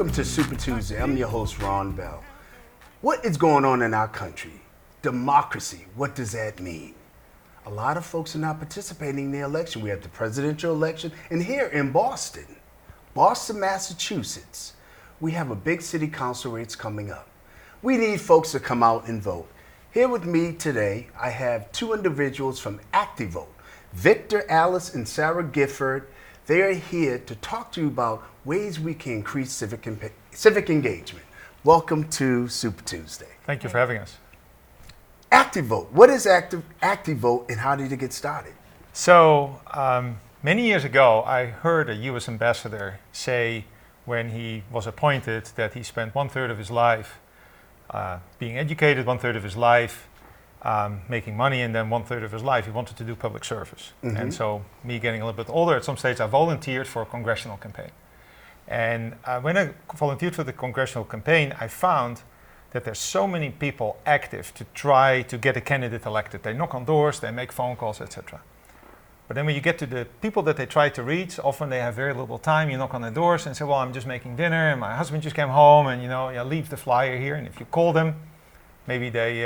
Welcome to Super Tuesday. I'm your host, Ron Bell. What is going on in our country? Democracy, what does that mean? A lot of folks are not participating in the election. We have the presidential election, and here in Boston, Massachusetts, we have a big city council race coming up. We need folks to come out and vote. Here with me today, I have two individuals from ActiVote, Victor Alice and Sarah Gifford. They are here to talk to you about ways we can increase civic engagement. Welcome to Super Tuesday. Thank you for having us. ActiVote. What is ActiVote and how did it get started? So, many years ago, I heard a U.S. ambassador say when he was appointed that he spent 1/3 of his life being educated, 1/3 of his life making money, and then 1/3 of his life he wanted to do public service. Mm-hmm. And so, me getting a little bit older, at some stage I volunteered for a congressional campaign. And when I volunteered for the congressional campaign, I found that there's so many people active to try to get a candidate elected. They knock on doors, they make phone calls, etc. But then when you get to the people that they try to reach, often they have very little time. You knock on their doors and say, well, I'm just making dinner and my husband just came home and you leave the flyer here. And if you call them, maybe they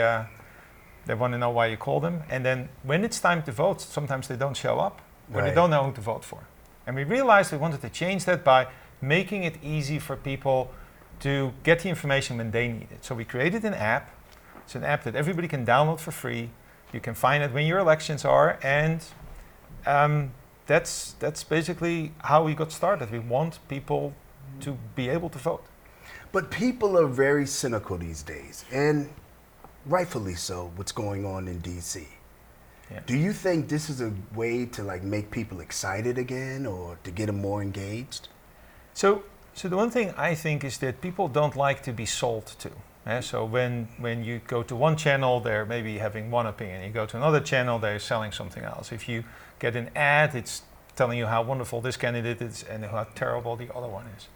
want to know why you called them. And then when it's time to vote, sometimes they don't show up or They don't know who to vote for. And we realized we wanted to change that by making it easy for people to get the information when they need it. So we created an app. It's an app that everybody can download for free. You can find it when your elections are, and that's basically how we got started. We want people to be able to vote. But people are very cynical these days, and rightfully so, what's going on in D.C. Yeah. Do you think this is a way to make people excited again or to get them more engaged? So the one thing I think is that people don't like to be sold to. So when you go to one channel, they're maybe having one opinion. You go to another channel, they're selling something else. If you get an ad, it's telling you how wonderful this candidate is and how terrible the other one is.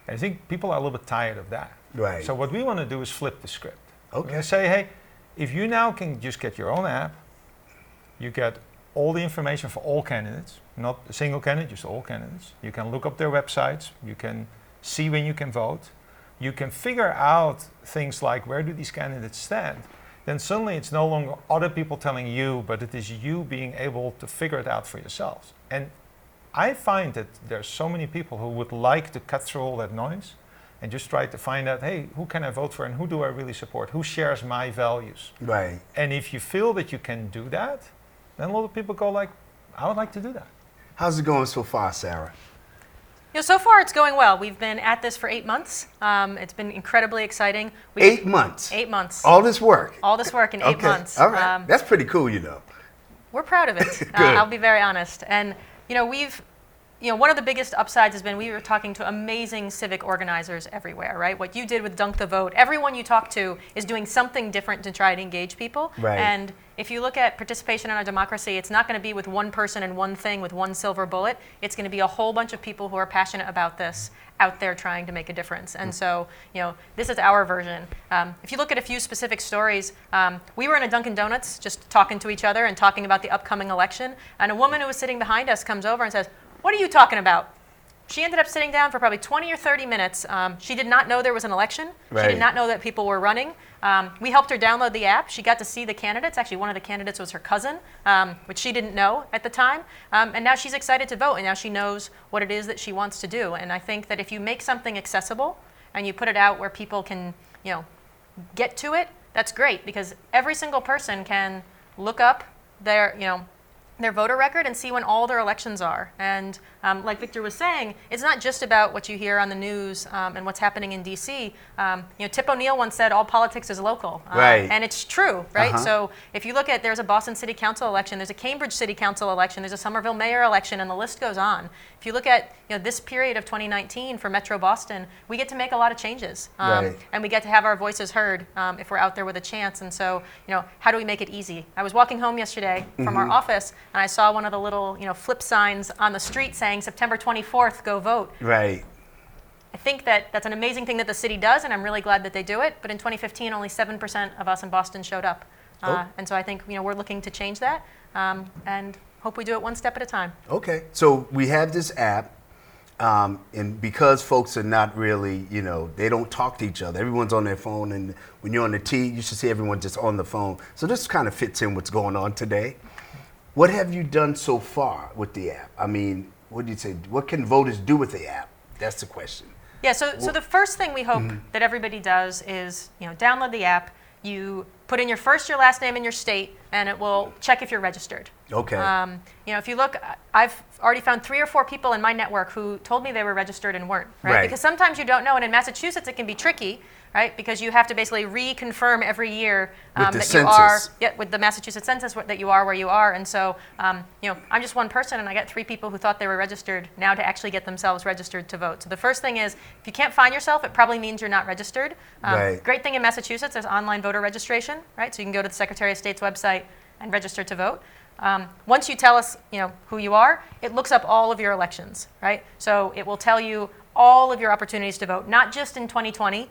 And I think people are a little bit tired of that. Right. So what we want to do is flip the script. Okay. We're going to say, hey, if you now can just get your own app, you get all the information for all candidates, not a single candidate, just all candidates. You can look up their websites. You can see when you can vote. You can figure out things like where do these candidates stand. Then suddenly it's no longer other people telling you, but it is you being able to figure it out for yourselves. And I find that there's so many people who would like to cut through all that noise and just try to find out, hey, who can I vote for and who do I really support? Who shares my values? Right. And if you feel that you can do that, then a lot of people go like, I would like to do that. How's it going so far, Sarah? So far it's going well. We've been at this for 8 months. It's been incredibly exciting. 8 months? 8 months. All this work? All this work in 8 months. All right. That's pretty cool, We're proud of it. I'll be very honest. And, one of the biggest upsides has been we were talking to amazing civic organizers everywhere, right? What you did with Dunk the Vote, everyone you talk to is doing something different to try to engage people. Right. And if you look at participation in our democracy, it's not going to be with one person and one thing with one silver bullet. It's going to be a whole bunch of people who are passionate about this out there trying to make a difference. And so, this is our version. If you look at a few specific stories, we were in a Dunkin' Donuts just talking to each other and talking about the upcoming election. And a woman who was sitting behind us comes over and says, "What are you talking about?" She ended up sitting down for probably 20 or 30 minutes. She did not know there was an election. Right. She did not know that people were running. We helped her download the app. She got to see the candidates. Actually, one of the candidates was her cousin, which she didn't know at the time. And now she's excited to vote, and now she knows what it is that she wants to do. And I think that if you make something accessible and you put it out where people can, get to it, that's great, because every single person can look up their voter record and see when all their elections are. And like Victor was saying, it's not just about what you hear on the news and what's happening in D.C. Tip O'Neill once said, all politics is local. Right. And it's true, right? Uh-huh. So if you look at, there's a Boston City Council election, there's a Cambridge City Council election, there's a Somerville Mayor election, and the list goes on. If you look at this period of 2019 for Metro Boston, we get to make a lot of changes. Right. And we get to have our voices heard if we're out there with a chance. And so, how do we make it easy? I was walking home yesterday from our office, and I saw one of the little, flip signs on the street saying September 24th, go vote. Right. I think that that's an amazing thing that the city does, and I'm really glad that they do it. But in 2015, only 7% of us in Boston showed up. And so I think, we're looking to change that and hope we do it one step at a time. Okay. So we have this app. and because folks are not really, they don't talk to each other. Everyone's on their phone, and when you're on the T, you should see everyone just on the phone. So this kind of fits in what's going on today. What have you done so far with the app? I mean, what do you say? What can voters do with the app? That's the question. Yeah, so the first thing we hope that everybody does is, download the app. You put in your first, your last name, and your state, and it will check if you're registered. Okay. If you look, I've already found 3 or 4 people in my network who told me they were registered and weren't, right? Because sometimes you don't know, and in Massachusetts it can be tricky, right? Because you have to basically reconfirm every year with the that census. you are, with the Massachusetts Census, that you are where you are. And so, I'm just one person, and I got 3 people who thought they were registered now to actually get themselves registered to vote. So the first thing is, if you can't find yourself, it probably means you're not registered. Great thing in Massachusetts is online voter registration, right? So you can go to the Secretary of State's website and register to vote. Once you tell us, who you are, it looks up all of your elections, right? So it will tell you all of your opportunities to vote, not just in 2020,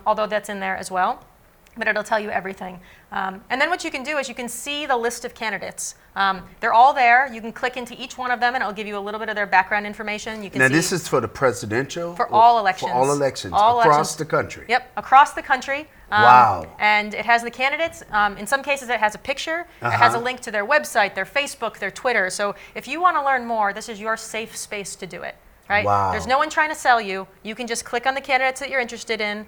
although that's in there as well, but it'll tell you everything. And then what you can do is you can see the list of candidates. They're all there. You can click into each one of them, and it'll give you a little bit of their background information. You can now, see this is for the presidential? For all elections. For all elections, all across elections. the country? Yep, across the country. Wow. And it has the candidates. In some cases, it has a picture. It has a link to their website, their Facebook, their Twitter. So if you want to learn more, this is your safe space to do it. Right? Wow. There's no one trying to sell you. You can just click on the candidates that you're interested in.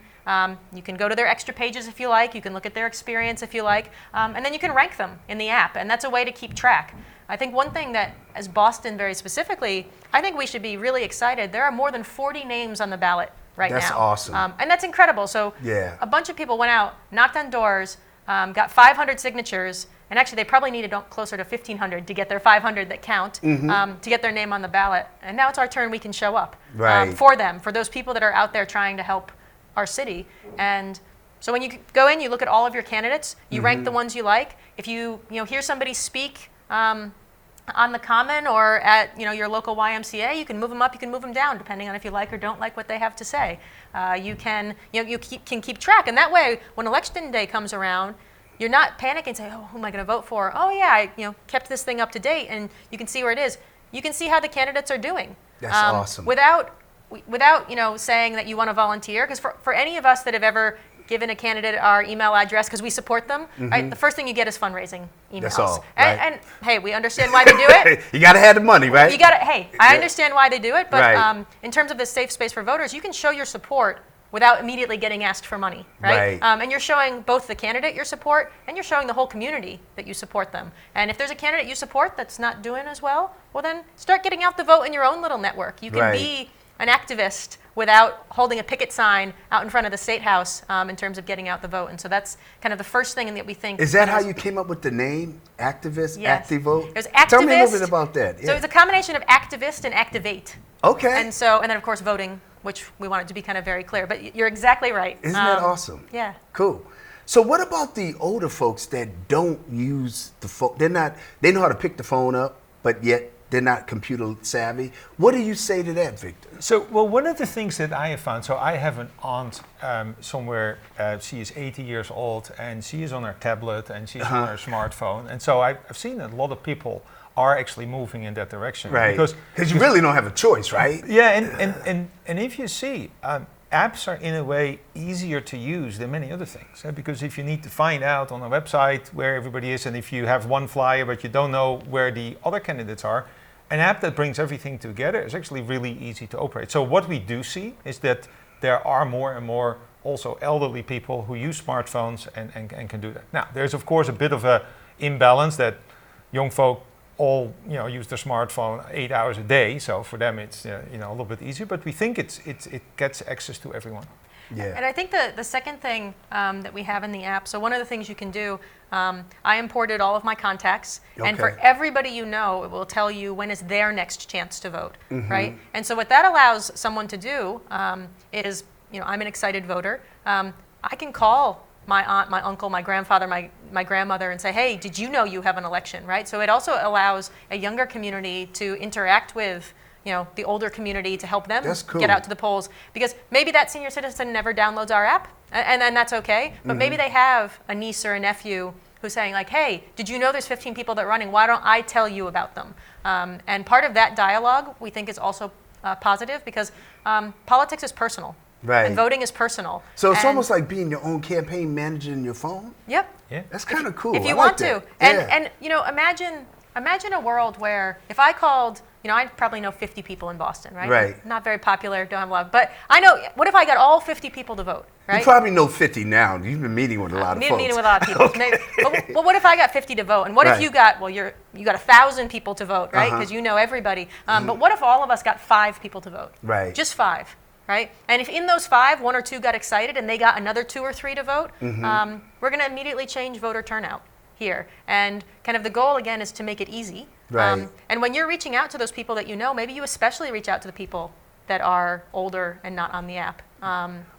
You can go to their extra pages if you like. You can look at their experience if you like. And then you can rank them in the app. And that's a way to keep track. I think one thing that, as Boston very specifically, I think we should be really excited. There are more than 40 names on the ballot right now. That's awesome. And that's incredible. So a bunch of people went out, knocked on doors, got 500 signatures. And actually, they probably needed closer to 1,500 to get their 500 that count, to get their name on the ballot. And now it's our turn. We can show up for them, for those people that are out there trying to help our city. And so when you go in, you look at all of your candidates. You rank the ones you like. If you hear somebody speak on the Common or at your local YMCA, you can move them up. You can move them down, depending on if you like or don't like what they have to say. You can can keep track, and that way, when election day comes around, you're not panicking and say, oh, who am I going to vote for? Oh, yeah, I kept this thing up to date, and you can see where it is. You can see how the candidates are doing. That's awesome. Without saying that you want to volunteer, because for any of us that have ever given a candidate our email address because we support them, right, the first thing you get is fundraising emails. That's all, right? And hey, we understand why they do it. You got to have the money, right? You got to. Hey, I understand why they do it, but in terms of this safe space for voters, you can show your support without immediately getting asked for money, right? And you're showing both the candidate your support, and you're showing the whole community that you support them. And if there's a candidate you support that's not doing as well, well then start getting out the vote in your own little network. You can be an activist without holding a picket sign out in front of the State House in terms of getting out the vote. And so that's kind of the first thing that we think. Is that how you came up with the name, Activist, yes. ActiVote? It was activist. Tell me a little bit about that. So it's a combination of activist and activate. Okay. And then of course voting, which we want it to be kind of very clear. But you're exactly right. Isn't that awesome? Yeah. Cool. So what about the older folks that don't use the phone? They know how to pick the phone up, but yet they're not computer savvy. What do you say to that, Victor? So, well, one of the things that I have found, so I have an aunt somewhere, she is 80 years old, and she is on her tablet, and she's on her smartphone. And so I've seen that a lot of people are actually moving in that direction. Right. Because you really don't have a choice, right? Yeah, and if you see, apps are in a way easier to use than many other things. Because if you need to find out on a website where everybody is, and if you have one flyer but you don't know where the other candidates are, an app that brings everything together is actually really easy to operate. So what we do see is that there are more and more also elderly people who use smartphones and can do that. Now, there's of course a bit of a imbalance that young folk all use their smartphone 8 hours a day, so for them it's a little bit easier. But we think it gets access to everyone. Yeah. And I think the second thing that we have in the app. So one of the things you can do, I imported all of my contacts, and for everybody it will tell you when is their next chance to vote, right? And so what that allows someone to do is, I'm an excited voter. I can call my aunt, my uncle, my grandfather, my grandmother and say, hey, did you know you have an election, right? So it also allows a younger community to interact with the older community to help them get out to the polls. Because maybe that senior citizen never downloads our app, and that's okay. But maybe they have a niece or a nephew who's saying like, hey, did you know there's 15 people that are running? Why don't I tell you about them? And part of that dialogue we think is also positive because politics is personal. Right. And voting is personal. So it's And- almost like being your own campaign manager in your phone. Yep. Yeah. That's kind of cool. If you I like want to. that. And you know, imagine a world where if I called, you know, I probably know 50 people in Boston, right? Right. Not very popular, don't have a lot, but I know, what if I got all 50 people to vote, right? You probably know 50 now. You've been meeting with a lot of folks. Meeting with a lot of people. Maybe, but what if I got 50 to vote? And what if Right. you got, well, you got 1,000 people to vote, right? Because you know everybody. But what if all of us got 5 people to vote? Right. Just 5, right? And if in those 5, 1 or 2 got excited and they got another 2 or 3 to vote, we're going to immediately change voter turnout here. And kind of the goal, again, is to make it easy. Right. And when you're reaching out to those people that you know, maybe you especially reach out to the people that are older and not on the app.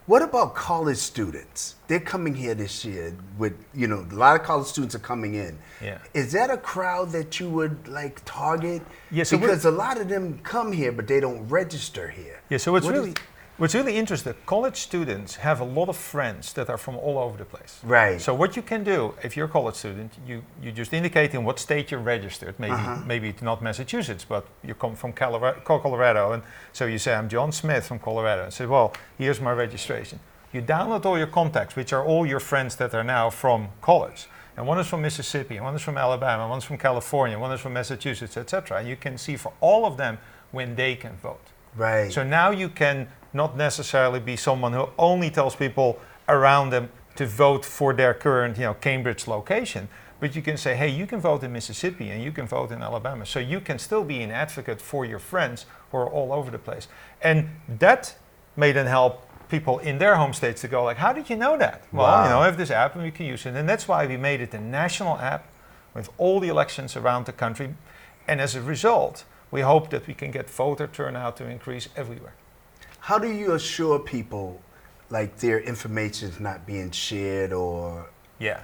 What about college students? They're coming here this year with, you know, a lot of college students are coming in. Yeah. Is that a crowd that you would like target? Yeah, so because a lot of them come here, but they don't register here. Yeah, so what's really interesting, college students have a lot of friends that are from all over the place. Right. So what you can do, if you're a college student, you just indicate in what state you're registered. Maybe it's not Massachusetts, but you come from Colorado. And so you say, I'm John Smith from Colorado. And say, well, here's my registration. You download all your contacts, which are all your friends that are now from college. And one is from Mississippi, and one is from Alabama, one is from California, one is from Massachusetts, etc. And you can see for all of them when they can vote. Right. So now you can not necessarily be someone who only tells people around them to vote for their current, Cambridge location, but you can say, hey, you can vote in Mississippi and you can vote in Alabama. So you can still be an advocate for your friends who are all over the place. And that may then help people in their home states to go like, how did you know that? Well, Wow. I have this app and we can use it. And that's why we made it a national app with all the elections around the country. And as a result, we hope that we can get voter turnout to increase everywhere. How do you assure people like their information is not being shared or Yeah.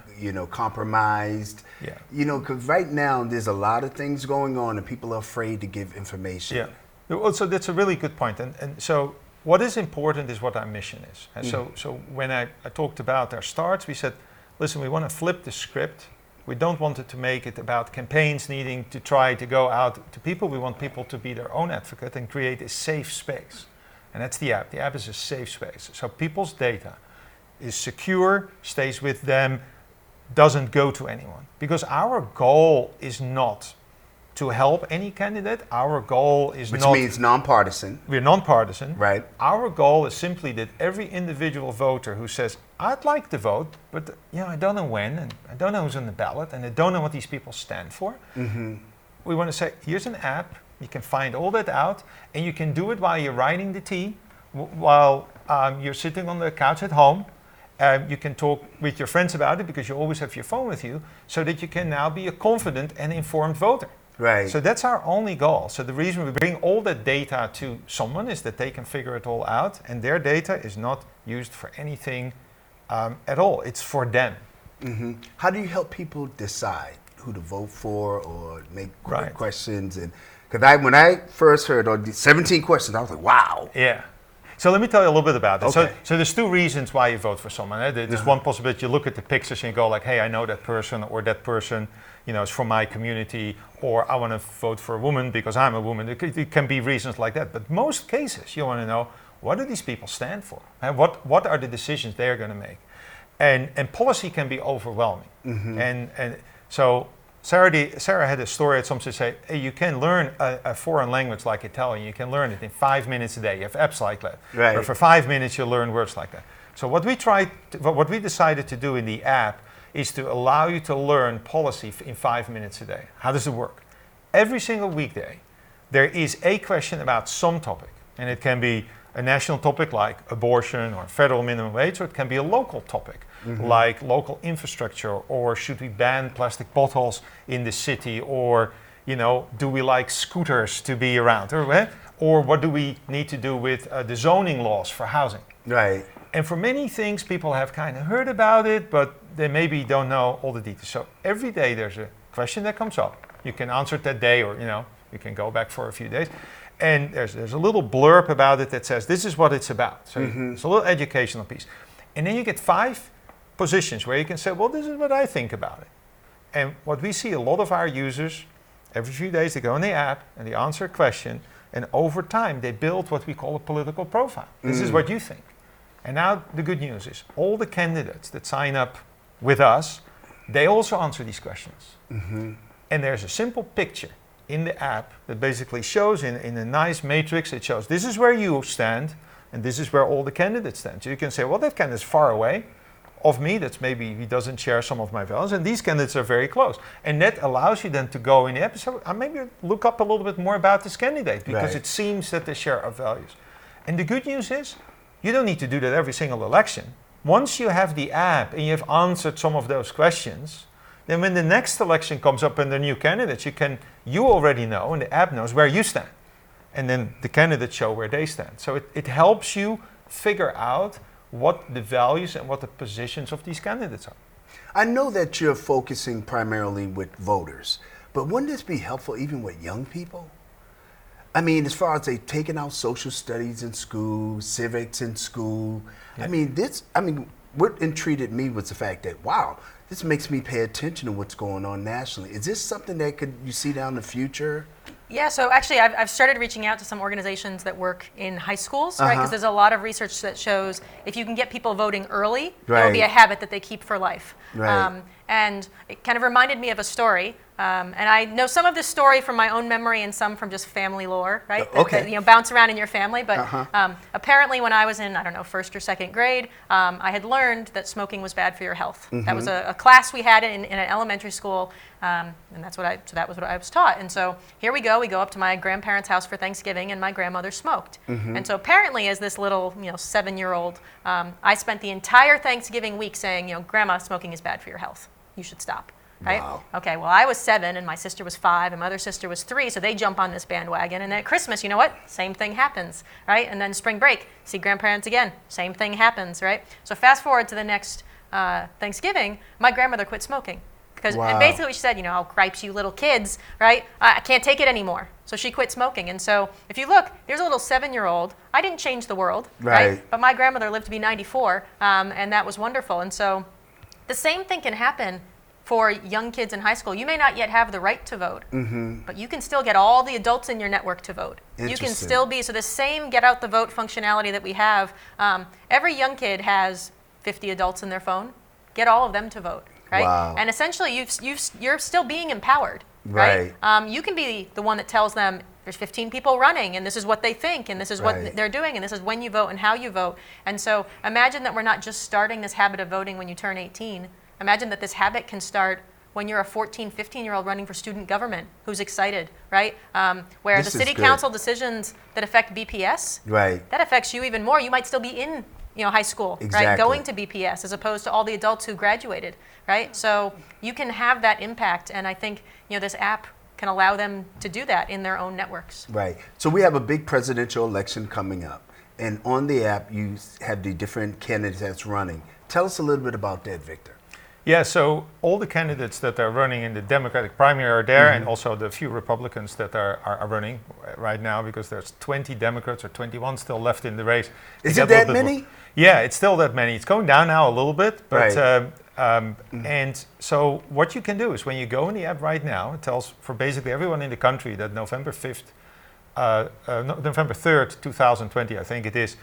compromised? Yeah. Because right now there's a lot of things going on and people are afraid to give information. Yeah. Also, that's a really good point. And so what is important is what our mission is. And so when I talked about our starts, we said, listen, we want to flip the script. We don't want it to make it about campaigns needing to try to go out to people. We want people to be their own advocate and create a safe space. And that's the app. The app is a safe space. So people's data is secure, stays with them, doesn't go to anyone. Because our goal is not to help any candidate. Our goal is Which not... means nonpartisan. We're nonpartisan. Right. Our goal is simply that every individual voter who says, I'd like to vote, but I don't know when, and I don't know who's on the ballot, and I don't know what these people stand for. We want to say, here's an app, you can find all that out, and you can do it while you're riding the tea, while you're sitting on the couch at home. You can talk with your friends about it because you always have your phone with you, so that you can now be a confident and informed voter. Right. So that's our only goal. So the reason we bring all that data to someone is that they can figure it all out, and their data is not used for anything at all. It's for them. How do you help people decide who to vote for or make Right. questions? And because when I first heard on the 17 questions, I was like, wow. Yeah. So let me tell you a little bit about it. Okay. So there's 2 reasons why you vote for someone. There's one possibility, you look at the pictures and you go like, hey, I know that person, or that person is from my community, or I want to vote for a woman because I'm a woman. It can be reasons like that. But most cases, you want to know, what do these people stand for? And what are the decisions they're going to make? And policy can be overwhelming. And so Sarah had a story at some to say, hey, you can learn a foreign language like Italian. You can learn it in 5 minutes a day. You have apps like that. Right. Or for 5 minutes, you learn words like that. So what we decided to do in the app is to allow you to learn policy in 5 minutes a day. How does it work? Every single weekday, there is a question about some topic. And it can be a national topic like abortion or federal minimum wage, or it can be a local topic like local infrastructure, or should we ban plastic bottles in the city, or do we like scooters to be around, or what do we need to do with the zoning laws for housing. Right. And for many things, people have kind of heard about it, but they maybe don't know all the details. So every day there's a question that comes up. You can answer it that day, or you can go back for a few days. And there's a little blurb about it that says this is what it's about. So it's a little educational piece. And then you get 5 positions where you can say, well, this is what I think about it. And what we see a lot of our users, every few days they go in the app and they answer a question, And over time, they build what we call a political profile. This is what you think. And now the good news is all the candidates that sign up with us, they also answer these questions. And there's a simple picture in the app that basically shows in a nice matrix, it shows this is where you stand and this is where all the candidates stand. So you can say, well, that candidate's far away of me, that's maybe he doesn't share some of my values, and these candidates are very close. And that allows you then to go in the app and say, maybe look up a little bit more about this candidate because it seems that they share our values. And the good news is, you don't need to do that every single election. Once you have the app and you have answered some of those questions, then when the next election comes up and the new candidates, you already know, and the app knows where you stand. And then the candidates show where they stand. So it helps you figure out what the values and what the positions of these candidates are. I know that you're focusing primarily with voters, but wouldn't this be helpful even with young people? I mean, as far as they taking out social studies in school, civics in school. Yeah. What intrigued me was the fact that, wow, this makes me pay attention to what's going on nationally. Is this something that you see down the future? Yeah, so actually I've started reaching out to some organizations that work in high schools, right? Because there's a lot of research that shows if you can get people voting early, it'll be a habit that they keep for life. Right. And it kind of reminded me of a story. And I know some of this story from my own memory and some from just family lore, right? That bounce around in your family. But apparently when I was in, first or second grade, I had learned that smoking was bad for your health. That was a class we had in an elementary school. And that was what I was taught. And so here we go up to my grandparents' house for Thanksgiving, and my grandmother smoked. And so apparently as this little 7-year-old, I spent the entire Thanksgiving week saying, Grandma, smoking is bad for your health. You should stop. Right? Wow. Okay, well, I was 7 and my sister was 5 and my other sister was 3, so they jump on this bandwagon. And then at Christmas, you know what? Same thing happens, right? And then spring break, see grandparents again, same thing happens, right? So fast forward to the next Thanksgiving, my grandmother quit smoking. And basically she said, oh, cripes, you little kids, right? I can't take it anymore. So she quit smoking. And so if you look, there's a little 7-year-old. I didn't change the world, right? But my grandmother lived to be 94, and that was wonderful. And so the same thing can happen for young kids in high school. You may not yet have the right to vote, but you can still get all the adults in your network to vote. You can still be, so the same get out the vote functionality that we have, every young kid has 50 adults in their phone. Get all of them to vote, right? Wow. And essentially you're still being empowered, right? You can be the one that tells them there's 15 people running and this is what they think and this is what they're doing and this is when you vote and how you vote. And so imagine that we're not just starting this habit of voting when you turn 18. Imagine that this habit can start when you're a 14, 15-year-old running for student government who's excited, right? Where the city council decisions that affect BPS, that affects you even more. You might still be in high school, right? Going to BPS as opposed to all the adults who graduated, right? So you can have that impact, and I think this app can allow them to do that in their own networks. Right. So we have a big presidential election coming up, and on the app you have the different candidates that's running. Tell us a little bit about that, Victor. Yeah, so all the candidates that are running in the Democratic primary are there, and also the few Republicans that are running right now, because there's 20 Democrats or 21 still left in the race. Is it that many? Yeah, it's still that many. It's going down now a little bit, but and so what you can do is when you go in the app right now, it tells for basically everyone in the country that November 3rd, 2020, I think it is.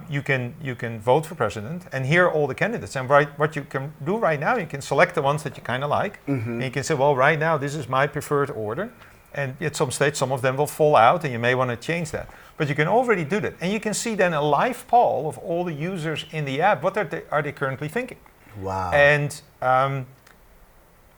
You can vote for president and hear all the candidates. And what you can do right now, you can select the ones that you kind of like. And you can say, well, right now, this is my preferred order. And at some stage, some of them will fall out, and you may want to change that. But you can already do that. And you can see then a live poll of all the users in the app. What are they currently thinking? Wow. And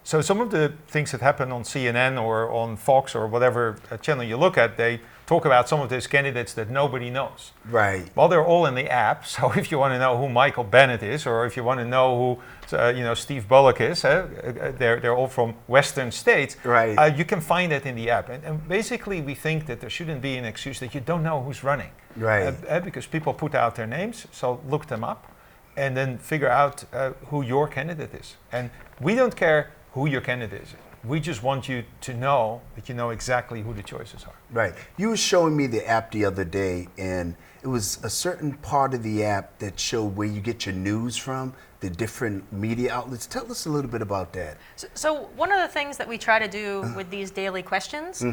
so some of the things that happen on CNN or on Fox or whatever channel you look at, they talk about some of those candidates that nobody knows. Right. Well, they're all in the app. So if you want to know who Michael Bennet is, or if you want to know who Steve Bullock is, they're all from Western states. Right. You can find that in the app. And basically, we think that there shouldn't be an excuse that you don't know who's running. Right. Because people put out their names, so look them up, and then figure out who your candidate is. And we don't care who your candidate is. We just want you to know that you know exactly who the choices are. Right. You were showing me the app the other day, and it was a certain part of the app that showed where you get your news from, the different media outlets. Tell us a little bit about that. So one of the things that we try to do with these daily questions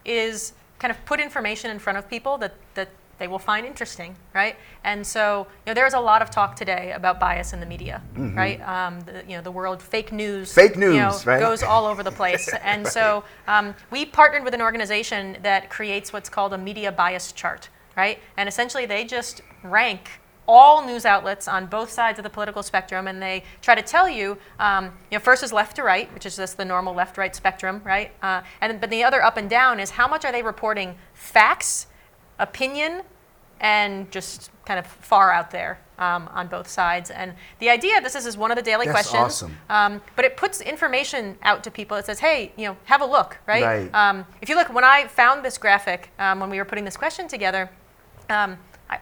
is kind of put information in front of people that they will find interesting, right? And so, there's a lot of talk today about bias in the media, right? The world fake news, right? goes all over the place. And right. So we partnered with an organization that creates what's called a media bias chart, right? And essentially, they just rank all news outlets on both sides of the political spectrum, and they try to tell you, first is left to right, which is just the normal left-right spectrum, right? But the other up and down is how much are they reporting facts, opinion, and just kind of far out there on both sides. And the idea of this is one of the daily That's questions. Awesome. But it puts information out to people. It says, hey, have a look, right? Right. If you look, when I found this graphic, when we were putting this question together,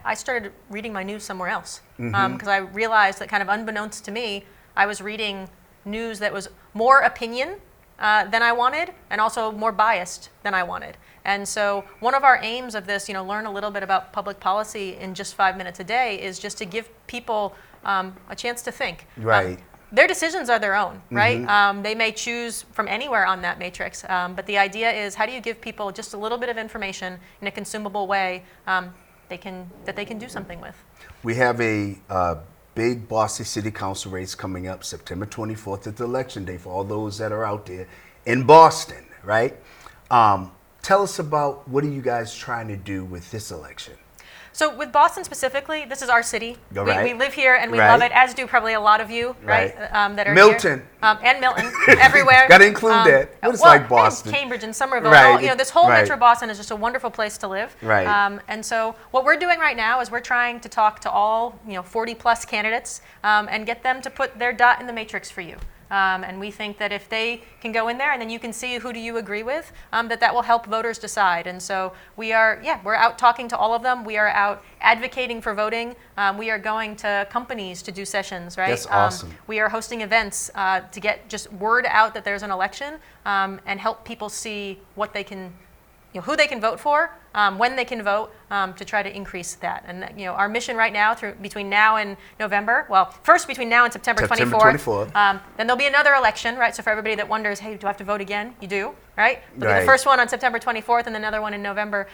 I started reading my news somewhere else because I realized that kind of unbeknownst to me, I was reading news that was more opinion than I wanted and also more biased than I wanted. And so one of our aims of this, learn a little bit about public policy in just 5 minutes a day, is just to give people a chance to think. Right. Their decisions are their own, right? They may choose from anywhere on that matrix, but the idea is, how do you give people just a little bit of information in a consumable way that they can do something with? We have a big Boston City Council race coming up September 24th. It's Election Day for all those that are out there in Boston, right? Tell us about, what are you guys trying to do with this election? So with Boston specifically, this is our city. Right. We live here and we Right. love it, as do probably a lot of you, right? That are Milton. here. And Milton, everywhere. Got to include that. What it's like Boston. And Cambridge and Somerville. Right. All, this whole Right. Metro Boston is just a wonderful place to live. Right. And so what we're doing right now is we're trying to talk to all 40 plus candidates and get them to put their dot in the matrix for you. And we think that if they can go in there and then you can see who do you agree with, that will help voters decide. And so we're out talking to all of them. We are out advocating for voting. We are going to companies to do sessions, right? That's awesome. We are hosting events to get just word out that there's an election and help people see what they can, who they can vote for, when they can vote, to try to increase that. And our mission right now, between now and November, well, first between now and September 24th. Then there'll be another election, right? So for everybody that wonders, hey, do I have to vote again? You do, right? There'll be the first one on September 24th and another one in November.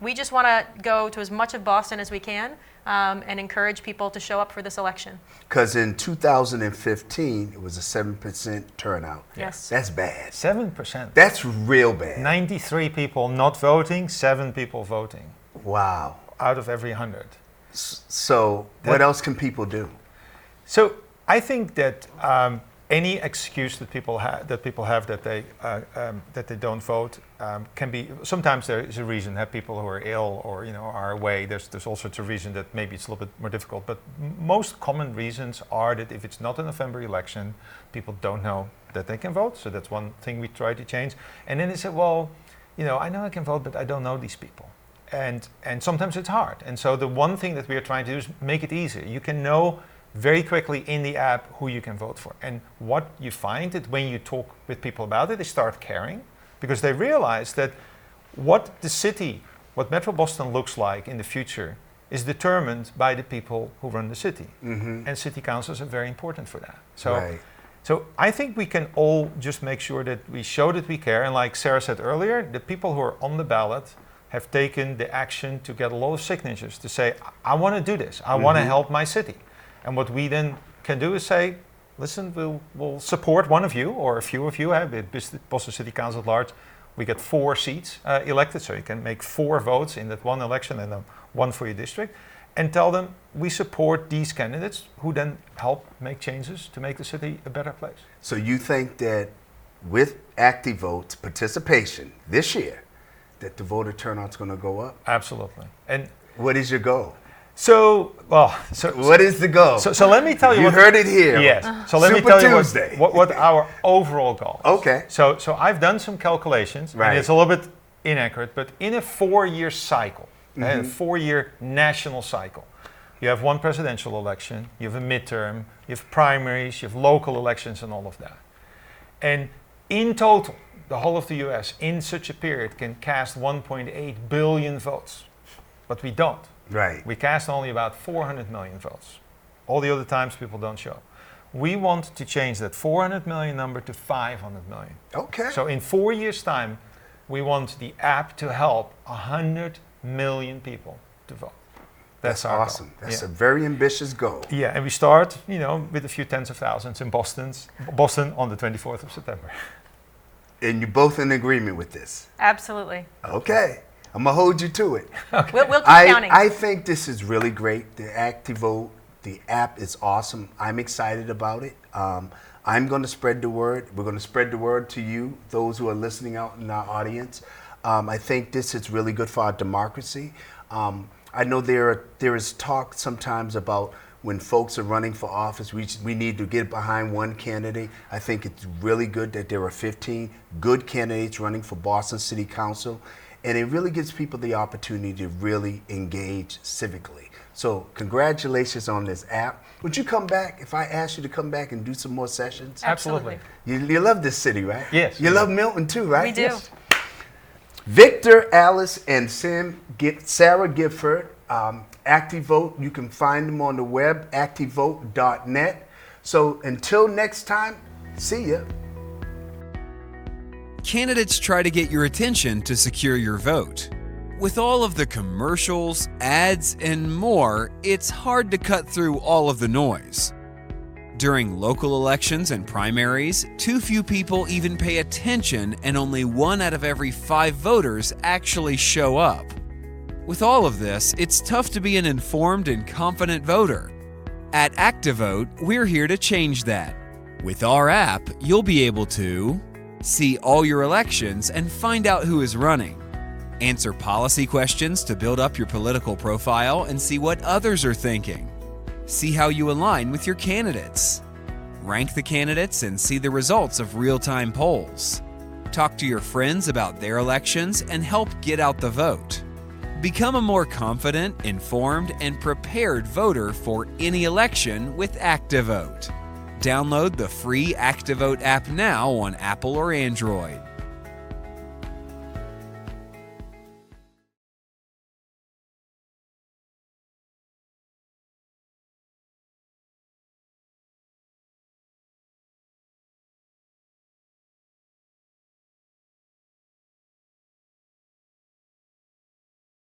We just want to go to as much of Boston as we can and encourage people to show up for this election. Because in 2015, it was a 7% turnout. Yes. That's bad. 7%. That's real bad. 93 people not voting, 7 people voting. Wow. Out of every 100. So what else can people do? So I think that any excuse that people have that they don't vote can be. Sometimes there is a reason. Have people who are ill or are away. There's all sorts of reasons that maybe it's a little bit more difficult. But most common reasons are that if it's not a November election, people don't know that they can vote. So that's one thing we try to change. And then they say, well, I know I can vote, but I don't know these people. And sometimes it's hard. And so the one thing that we are trying to do is make it easier. You can know very quickly in the app who you can vote for. And what you find that when you talk with people about it, they start caring because they realize that what Metro Boston looks like in the future is determined by the people who run the city. And city councils are very important for that. So I think we can all just make sure that we show that we care. And like Sarah said earlier, the people who are on the ballot have taken the action to get a lot of signatures to say, I want to do this. I want to help my city. And what we then can do is say, listen, we'll support one of you or a few of you. Boston City Council at large, we get 4 seats elected, so you can make 4 votes in that one election and then 1 for your district. And tell them we support these candidates who then help make changes to make the city a better place. So you think that with ActiVote's participation this year, that the voter turnout's going to go up? Absolutely. And what is your goal? What is the goal? So let me tell you. You heard it here. Yes. So let me tell you SuperTuesday. what our overall goal is. Okay. So I've done some calculations, and it's a little bit inaccurate, but in a 4-year cycle, a 4-year national cycle, you have one presidential election, you have a midterm, you have primaries, you have local elections, and all of that. And in total, the whole of the U.S. in such a period can cast 1.8 billion votes, but we don't. Right. We cast only about 400 million votes. All the other times people don't show. We want to change that 400 million number to 500 million. Okay. So in 4 years' time, we want the app to help 100 million people to vote. That's our awesome. goal. That's a very ambitious goal. Yeah, and we start, with a few tens of thousands in Boston on the 24th of September. And you're both in agreement with this? Absolutely. Okay. I'm going to hold you to it. Okay. We'll keep counting. I think this is really great. The ActiVote, the app is awesome. I'm excited about it. I'm going to spread the word. We're going to spread the word to you, those who are listening out in our audience. I think this is really good for our democracy. I know there is talk sometimes about when folks are running for office, we need to get behind one candidate. I think it's really good that there are 15 good candidates running for Boston City Council, and it really gives people the opportunity to really engage civically. So congratulations on this app. Would you come back if I asked you to come back and do some more sessions? Absolutely. You love this city, right? Yes. You love Milton too, right? We do. Yes. Victor, Alice, and Sarah Gifford, ActiVote. You can find them on the web, activote.net. So until next time, see ya. Candidates try to get your attention to secure your vote. With all of the commercials, ads, and more, it's hard to cut through all of the noise. During local elections and primaries, too few people even pay attention, and only 1 out of every 5 voters actually show up. With all of this, it's tough to be an informed and confident voter. At ActiVote, we're here to change that. With our app, you'll be able to see all your elections and find out who is running, answer policy questions to build up your political profile and see what others are thinking, see how you align with your candidates, rank the candidates and see the results of real-time polls, talk to your friends about their elections and help get out the vote. Become a more confident, informed, and prepared voter for any election with ActiVote. Download the free ActiVote app now on Apple or Android.